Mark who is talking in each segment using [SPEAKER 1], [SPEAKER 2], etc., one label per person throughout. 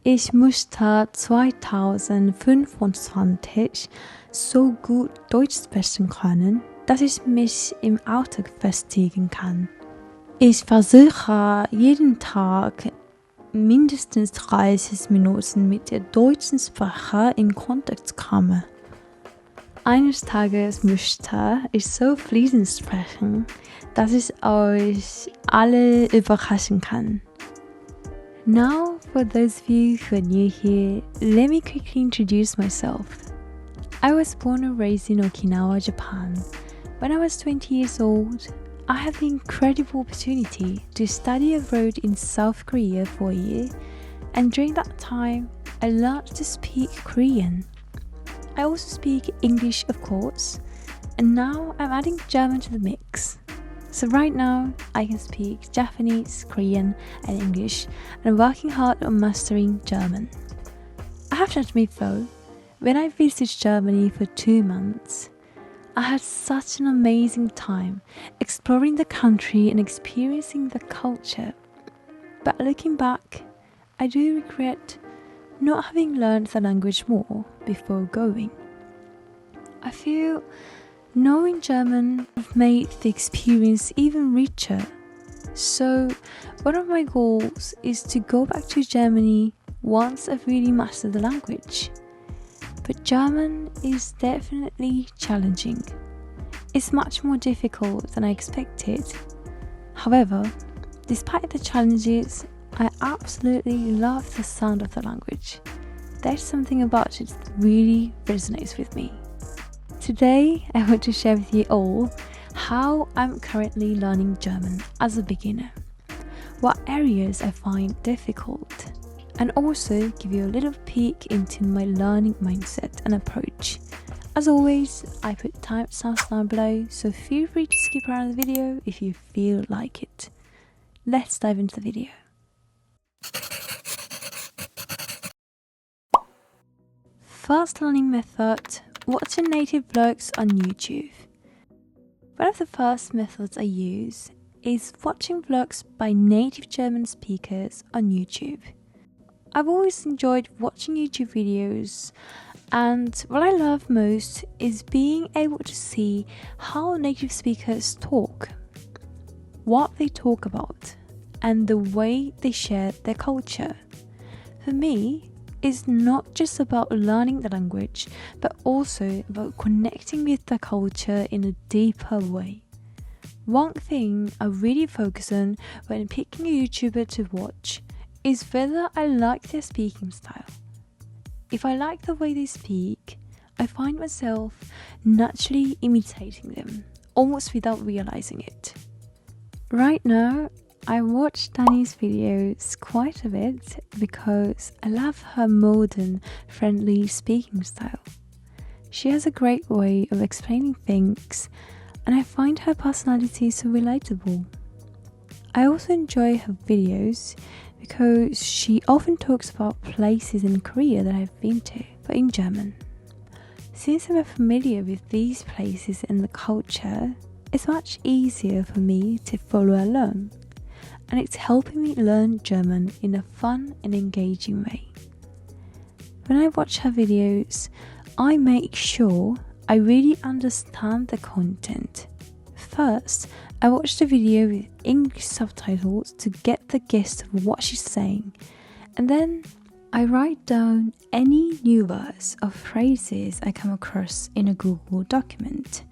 [SPEAKER 1] Ich möchte 2025 so gut Deutsch sprechen können, dass ich mich im Alltag festigen kann. Ich versuche jeden Tag mindestens 30 Minuten mit der deutschen Sprache in Kontakt zu kommen. Eines Tages möchte ich so fließend sprechen, dass ich euch alle überraschen kann. Now, for those of you who are new here, let me quickly introduce myself. I was born and raised in Okinawa, Japan. When I was 20 years old, I had the incredible opportunity to study abroad in South Korea for a year, and during that time, I learned to speak Korean. I also speak English, of course, and now I'm adding German to the mix. So right now, I can speak Japanese, Korean, and English, and I'm working hard on mastering German. I have to admit though, when I visited Germany for 2 months, I had such an amazing time exploring the country and experiencing the culture. But looking back, I do regret not having learned the language more before going. I feel knowing German made the experience even richer. So one of my goals is to go back to Germany once I've really mastered the language. But German is definitely challenging. It's much more difficult than I expected. However, despite the challenges, I absolutely love the sound of the language. There's something about it that really resonates with me. Today, I want to share with you all how I'm currently learning German as a beginner, what areas I find difficult, and also give you a little peek into my learning mindset and approach. As always, I put timestamps down below, so feel free to skip around the video if you feel like it. Let's dive into the video. First learning method: watching native vlogs on YouTube. One of the first methods I use is watching vlogs by native German speakers on YouTube. I've always enjoyed watching YouTube videos, and what I love most is being able to see how native speakers talk, what they talk about, and the way they share their culture. For me, it's not just about learning the language, but also about connecting with the culture in a deeper way. One thing I really focus on when picking a YouTuber to watch is whether I like their speaking style. If I like the way they speak, I find myself naturally imitating them, almost without realizing it. Right now, I watch Dani's videos quite a bit because I love her modern, friendly speaking style. She has a great way of explaining things, and I find her personality so relatable. I also enjoy her videos because she often talks about places in Korea that I've been to, but in German. Since I'm familiar with these places and the culture, it's much easier for me to follow along, and it's helping me learn German in a fun and engaging way. When I watch her videos, I make sure I really understand the content. First, I watch the video with English subtitles to get the gist of what she's saying, and then I write down any new words or phrases I come across in a Google document.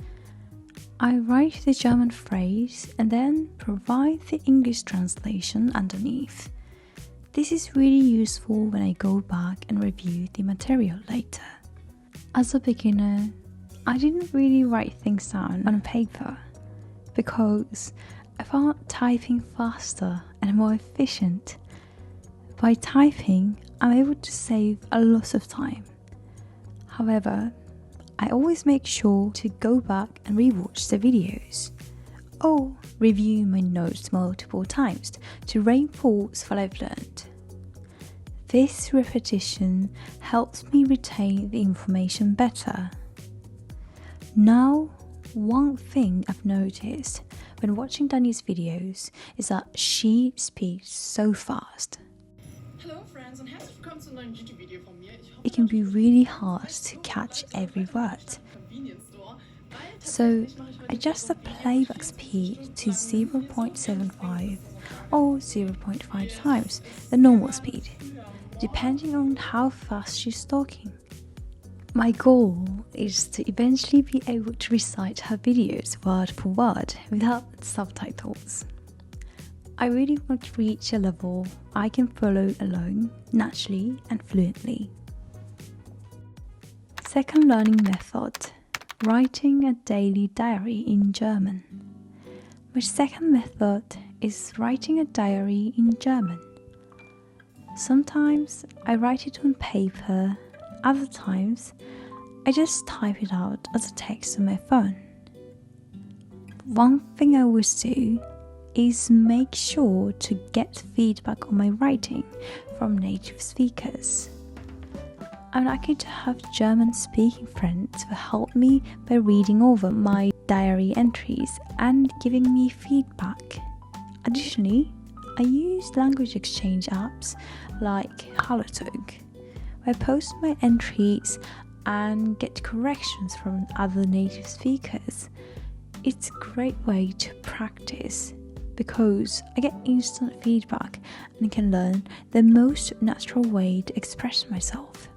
[SPEAKER 1] I write the German phrase and then provide the English translation underneath. This is really useful when I go back and review the material later. As a beginner, I didn't really write things down on paper because I found typing faster and more efficient. By typing, I'm able to save a lot of time. However, I always make sure to go back and rewatch the videos, or review my notes multiple times to reinforce what I've learned. This repetition helps me retain the information better. Now, one thing I've noticed when watching Dani's videos is that she speaks so fast.
[SPEAKER 2] Hello friends.
[SPEAKER 1] it can be really hard to catch every word. So adjust the playback speed to 0.75 or 0.5 times the normal speed, depending on how fast she's talking. My goal is to eventually be able to recite her videos word for word without subtitles. I really want to reach a level I can follow alone, naturally and fluently. Second learning method, writing a daily diary in German. My second method is writing a diary in German. Sometimes I write it on paper, other times I just type it out as a text on my phone. One thing I always do is make sure to get feedback on my writing from native speakers. I'm lucky to have German-speaking friends who help me by reading over my diary entries and giving me feedback. Additionally, I use language exchange apps like HelloTalk, where I post my entries and get corrections from other native speakers. It's a great way to practice because I get instant feedback and can learn the most natural way to express myself.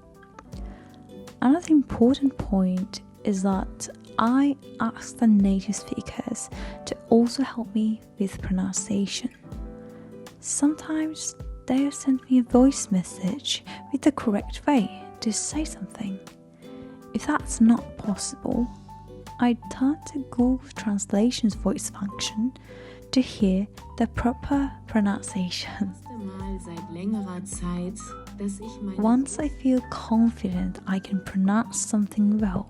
[SPEAKER 1] Another important point is that I ask the native speakers to also help me with pronunciation. Sometimes they have sent me a voice message with the correct way to say something. If that's not possible, I turn to Google Translation's voice function to hear the proper pronunciation. Once I feel confident I can pronounce something well,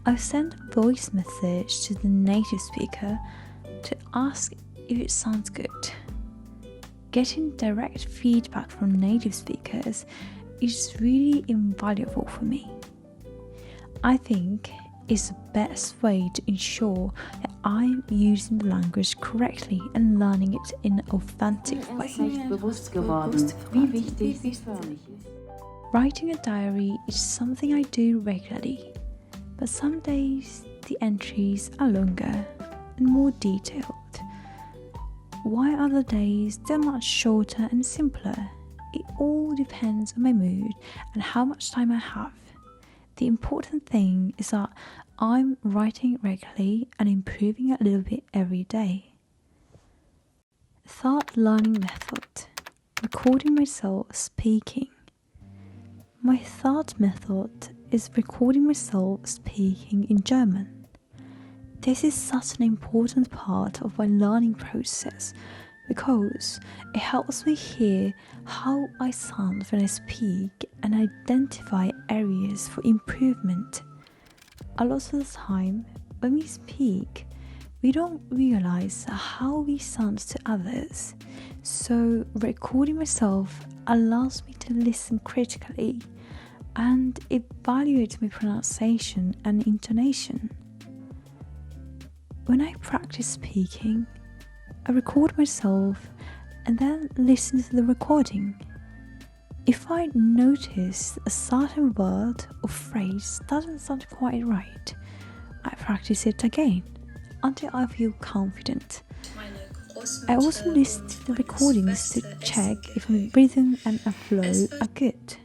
[SPEAKER 1] I send a voice message to the native speaker to ask if it sounds good. Getting direct feedback from native speakers is really invaluable for me. I think it's the best way to ensure that I'm using the language correctly and learning it in an authentic way. Writing a diary is something I do regularly, but some days the entries are longer and more detailed, while other days they're much shorter and simpler. It all depends on my mood and how much time I have. The important thing is that I'm writing regularly and improving a little bit every day. Third learning method, recording myself speaking. My third method is recording myself speaking in German. This is such an important part of my learning process because it helps me hear how I sound when I speak and identify areas for improvement. A lot of the time, when we speak, we don't realize how we sound to others. So recording myself allows me to listen critically and evaluate my pronunciation and intonation. When I practice speaking, I record myself and then listen to the recording. If I notice a certain word or phrase doesn't sound quite right, I practice it again until I feel confident. I also listen to the recordings to check if my rhythm and a flow are good.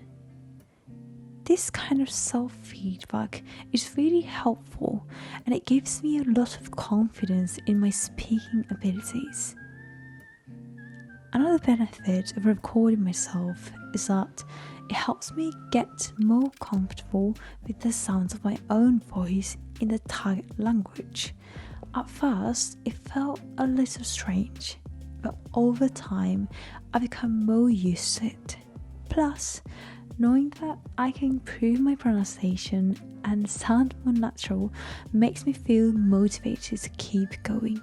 [SPEAKER 1] This kind of self-feedback is really helpful and it gives me a lot of confidence in my speaking abilities. Another benefit of recording myself is that it helps me get more comfortable with the sounds of my own voice in the target language. At first, it felt a little strange, but over time, I become more used to it. Plus, knowing that I can improve my pronunciation and sound more natural makes me feel motivated to keep going.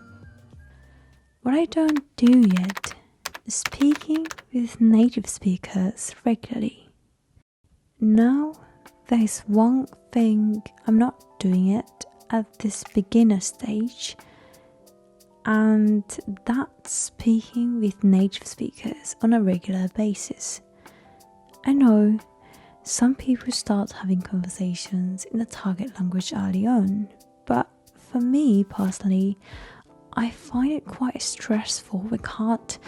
[SPEAKER 1] What I don't do yet is speaking with native speakers regularly. Now, there is one thing I'm not doing it at this beginner stage, and that's speaking with native speakers on a regular basis. I know some people start having conversations in the target language early on, but for me personally, I find it quite stressful when I can't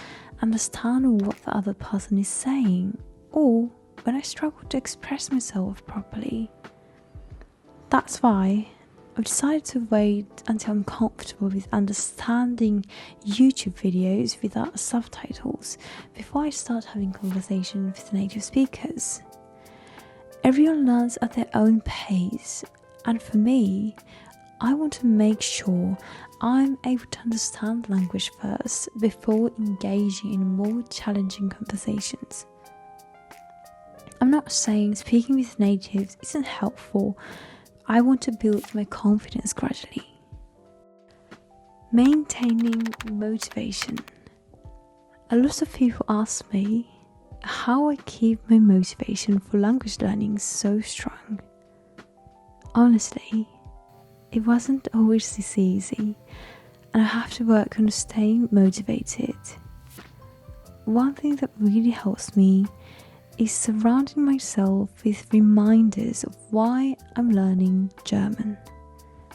[SPEAKER 1] understand what the other person is saying, or when I struggle to express myself properly. That's why I've decided to wait until I'm comfortable with understanding YouTube videos without subtitles before I start having conversations with native speakers. Everyone learns at their own pace, and for me, I want to make sure I'm able to understand the language first before engaging in more challenging conversations. I'm not saying speaking with natives isn't helpful. I want to build my confidence gradually. Maintaining motivation. A lot of people ask me how I keep my motivation for language learning so strong. Honestly, it wasn't always this easy, and I have to work on staying motivated. One thing that really helps me is surrounding myself with reminders of why I'm learning German.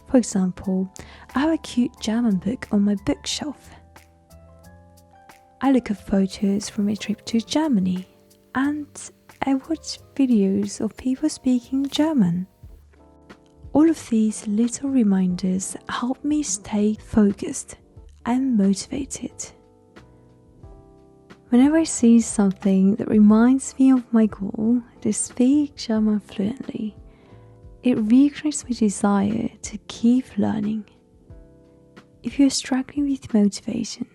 [SPEAKER 1] For example, I have a cute German book on my bookshelf. I look at photos from a trip to Germany, and I watch videos of people speaking German. All of these little reminders help me stay focused and motivated. Whenever I see something that reminds me of my goal to speak German fluently, it reignites my desire to keep learning. If you're struggling with motivation,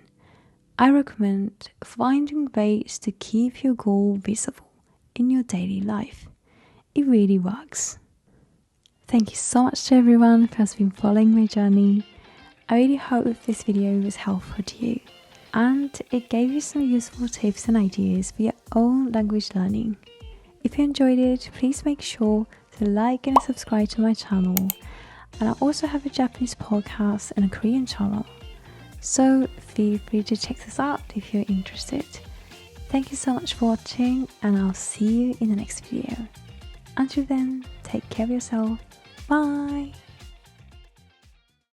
[SPEAKER 1] I recommend finding ways to keep your goal visible in your daily life. It really works. Thank you so much to everyone who has been following my journey. I really hope this video was helpful to you and it gave you some useful tips and ideas for your own language learning. If you enjoyed it, please make sure to like and subscribe to my channel. And I also have a Japanese podcast and a Korean channel, so feel free to check this out if you're interested. Thank you so much for watching, and I'll see you in the next video. Until then, take care of yourself. Bye!